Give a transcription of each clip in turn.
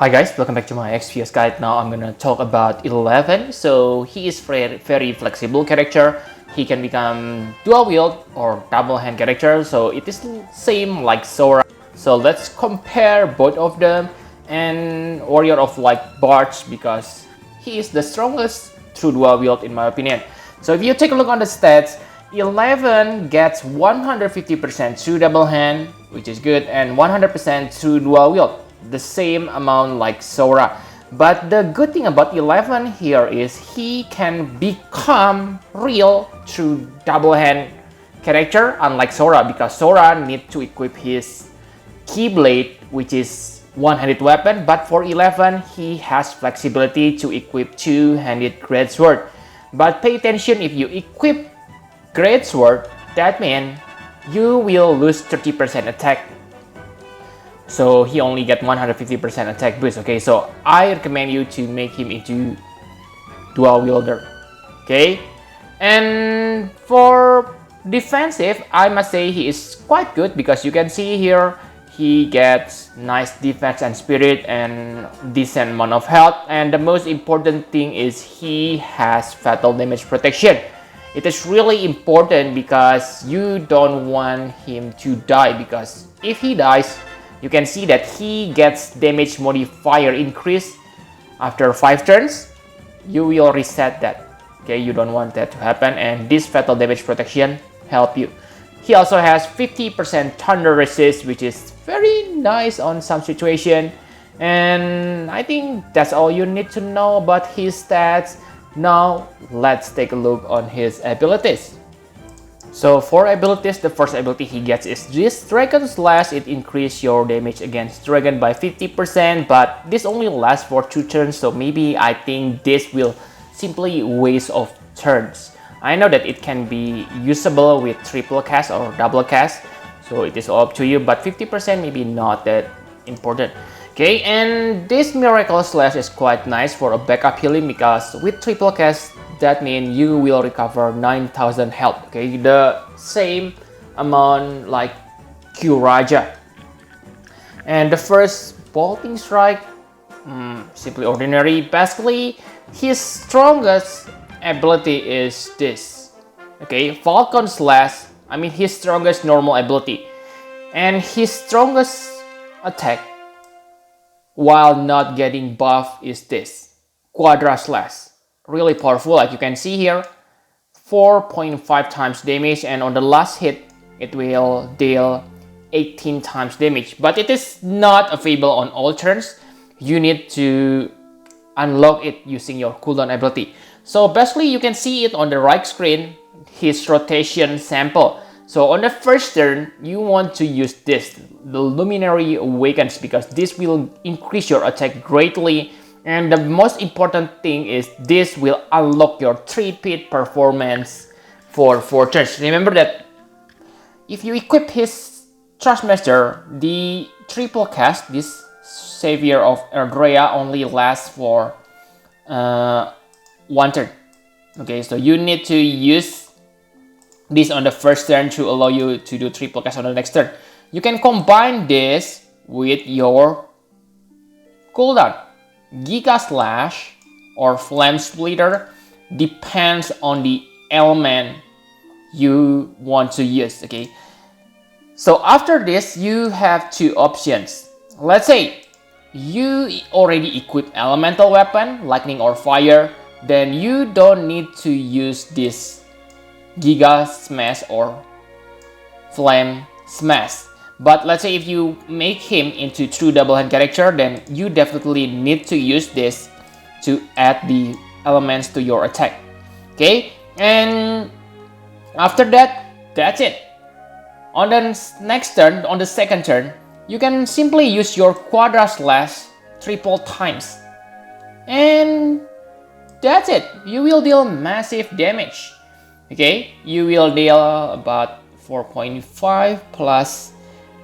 Hi guys, welcome back to my XPS guide. Now I'm gonna talk about 11. So he is very flexible character. He can become dual wield or double hand character. So it is same like Sora. So let's compare both of them and Warrior of Light Bards because he is the strongest through dual wield in my opinion. So if you take a look on the stats, 11 gets 150% through double hand, which is good, and 100% through dual wield, the same amount like Sora. But the good thing about 11 here is he can become real through double hand character, unlike Sora, because Sora needs to equip his Keyblade, which is one-handed weapon, but for 11 he has flexibility to equip two-handed greatsword. But pay attention, if you equip greatsword, that means you will lose 30% attack. So he only get 150% attack boost. Okay, so I recommend you to make him into dual wielder. Okay, and for defensive, I must say he is quite good because you can see here he gets nice defense and spirit and decent amount of health, and the most important thing is he has fatal damage protection. It is really important because you don't want him to die, because if he dies, you can see that he gets damage modifier increase after 5 turns. You will reset that. Okay, you don't want that to happen, and this fatal damage protection help you. He also has 50% thunder resist, which is very nice on some situation. And I think that's all you need to know about his stats. Now let's take a look on his abilities. So for abilities, the first ability he gets is this Dragon Slash. It increases your damage against dragon by 50%, but this only lasts for 2 turns, so maybe I think this will simply waste of turns. I know that it can be usable with triple cast or double cast, so it is all up to you, but 50% maybe not that important. Okay, and this Miracle Slash is quite nice for a backup healing because with triple cast, that means you will recover 9,000 health. Okay, the same amount like Q Raja. And the first Bolting Strike, simply ordinary. Basically, his strongest ability is this. Okay, Falcon Slash. I mean his strongest normal ability, and his strongest attack while not getting buff is this Quadra Slash. Really powerful, like you can see here, 4.5 times damage, and on the last hit it will deal 18 times damage, but it is not available on all turns. You need to unlock it using your cooldown ability. So basically you can see it on the right screen, his rotation sample. So on the first turn, you want to use this, the Luminary Awakens, because this will increase your attack greatly. And the most important thing is this will unlock your 3-pit performance for 4 turns. Remember that if you equip his Trustmaster, the triple cast, this Savior of Erdrea, only lasts for 1 turn. Okay, so you need to use this on the first turn to allow you to do triple cast on the next turn. You can combine this with your cooldown. Giga Slash or Flame Splitter depends on the element you want to use. Okay, so after this you have 2 options. Let's say you already equip elemental weapon, lightning or fire, then you don't need to use this Giga Smash or Flame Smash. But let's say if you make him into true double hand character, then you definitely need to use this to add the elements to your attack. Okay, and after that, that's it. On the next turn, on the second turn, you can simply use your Quadra Slash triple times, and that's it. You will deal massive damage. Okay, you will deal about 4.5 plus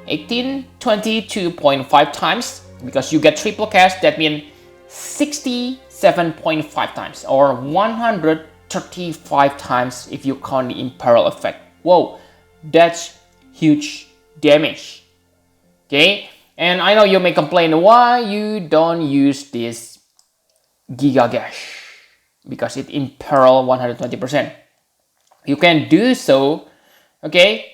18, 22.5 times, because you get triple cast. That means 67.5 times or 135 times if you count the Imperil effect. Whoa, that's huge damage. Okay, And I know you may complain why you don't use this Giga Gash, because it imperil 120%. You can do so, okay?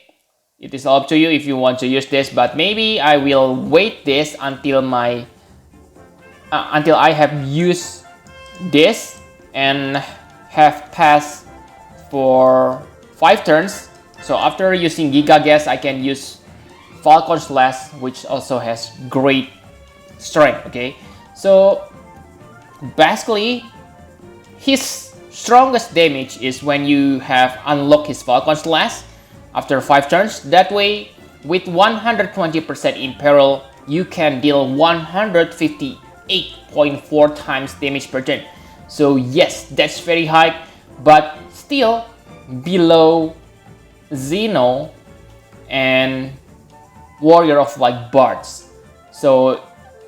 It is up to you if you want to use this, but maybe I will wait this until until I have used this and have passed for 5 turns. So after using Giga Gas, I can use Falcon Slash, which also has great strength, okay? So basically, his strongest damage is when you have unlocked his Falcon Slash after 5 turns. That way, with 120% in peril, you can deal 158.4 times damage per turn. So yes, that's very high, but still below Xeno and Warrior of Light Bards. So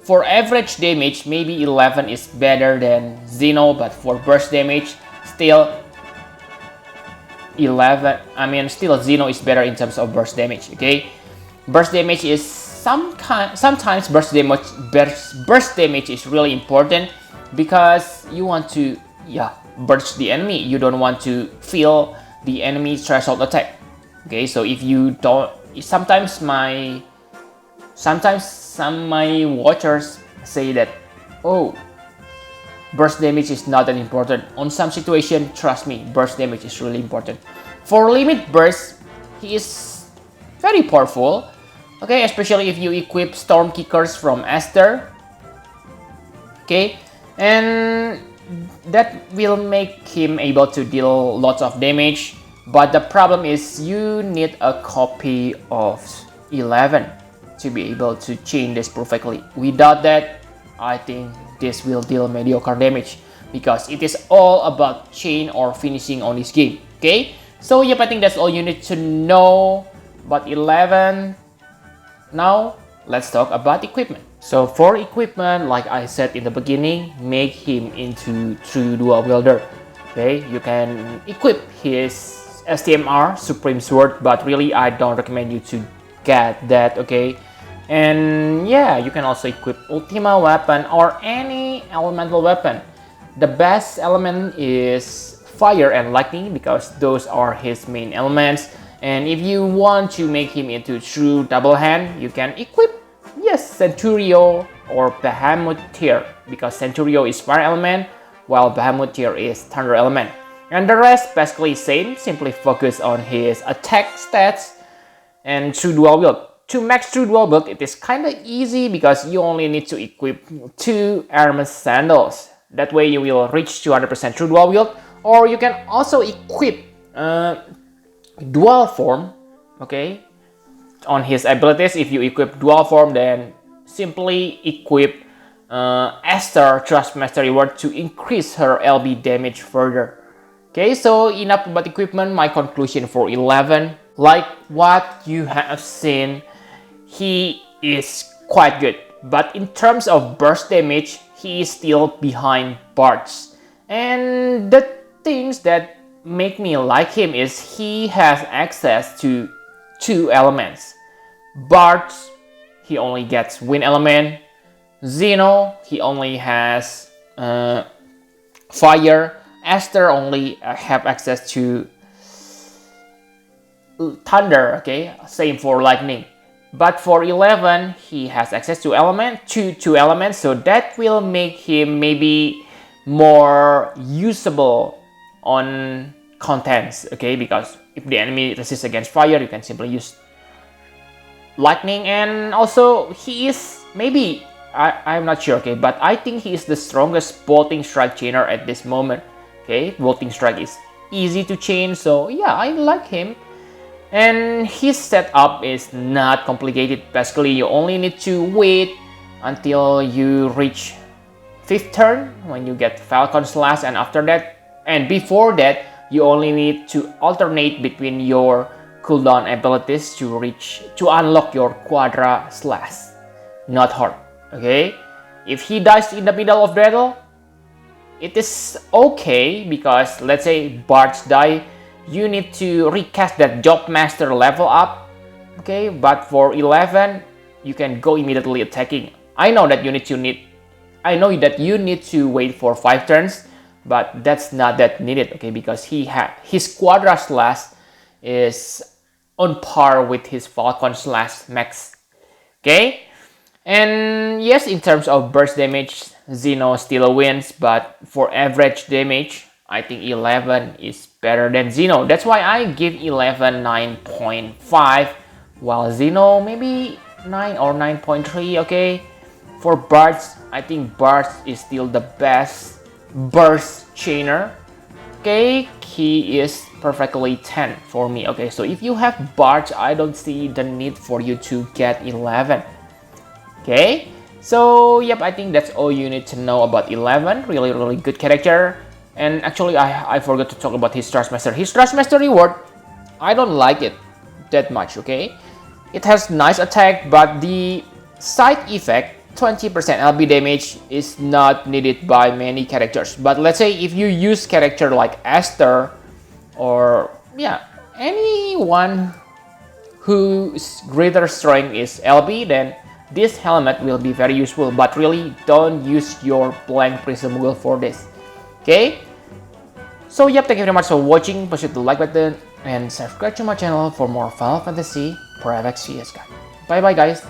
for average damage, maybe 11 is better than Xeno, but for burst damage, still Xeno is better in terms of burst damage, okay? Burst damage is sometimes burst damage is really important because you want to burst the enemy. You don't want to feel the enemy threshold attack. Okay, so if you don't, sometimes some my watchers say that, oh, burst damage is not that important. On some situation, trust me, burst damage is really important. For limit burst, he is very powerful. Okay, especially if you equip Storm Kickers from Esther. Okay, and that will make him able to deal lots of damage. But the problem is you need a copy of 11 to be able to chain this perfectly. Without that, I think this will deal mediocre damage because it is all about chain or finishing on this game. Okay, so yep, I think that's all you need to know about 11. Now let's talk about equipment. So for equipment, like I said in the beginning, make him into true dual wielder. Okay, you can equip his STMR Supreme Sword, but really I don't recommend you to get that, okay? And yeah, you can also equip Ultima weapon or any elemental weapon. The best element is fire and lightning because those are his main elements. And if you want to make him into true double hand, you can equip, yes, Centurio or Behemoth tier, because Centurio is fire element while Behemoth tier is thunder element. And the rest basically same, simply focus on his attack stats and true dual wield. To max true dual wield, it is kinda easy because you only need to equip 2 Hermes sandals. That way you will reach 200% true dual wield. Or you can also equip dual form, okay? On his abilities, if you equip dual form, then simply equip Esther Trust Mastery Word to increase her LB damage further. Okay, so enough about equipment. My conclusion for 11, like what you have seen, he is quite good. But in terms of burst damage, he is still behind Bards. And the things that make me like him is he has access to 2 elements. Bards, he only gets wind element. Xeno, he only has fire. Esther only have access to thunder, okay? Same for lightning. But for 11, he has access to two elements, so that will make him maybe more usable on contents, okay? Because if the enemy resists against fire, you can simply use lightning. And also, he is maybe, I'm not sure, okay? But I think he is the strongest bolting strike chainer at this moment. Okay, bolting strike is easy to chain, so yeah, I like him. And his setup is not complicated. Basically, you only need to wait until you reach 5th turn when you get Falcon Slash, and after that, and before that, you only need to alternate between your cooldown abilities to unlock your Quadra Slash. Not hard, okay? If he dies in the middle of battle, it is okay because let's say Bards die, you need to recast that Job Master level up, okay? But for 11, you can go immediately attacking. I know that you need to wait for 5 turns, but that's not that needed, okay, because his Quadra Slash is on par with his Falcon Slash Max, okay. And yes, in terms of burst damage, Xeno still wins, but for average damage, I think 11 is better than Xeno. That's why I give 11 9.5, while Xeno maybe 9 or 9.3, okay? For burst, I think burst is still the best burst chainer, okay? He is perfectly 10 for me, okay? So if you have burst, I don't see the need for you to get 11. Okay, so yep, I think that's all you need to know about 11. Really good character. And actually, I forgot to talk about his Thrustmaster. His Thrustmaster reward, I don't like it that much, okay? It has nice attack, but the side effect, 20% LB damage, is not needed by many characters. But let's say if you use character like Esther, or yeah, anyone whose greater strength is LB, then this helmet will be very useful, but really don't use your blank prism wheel for this, okay? So yep, thank you very much for watching. Push the like button and subscribe to my channel for more Final Fantasy Private CS guide. Bye bye guys.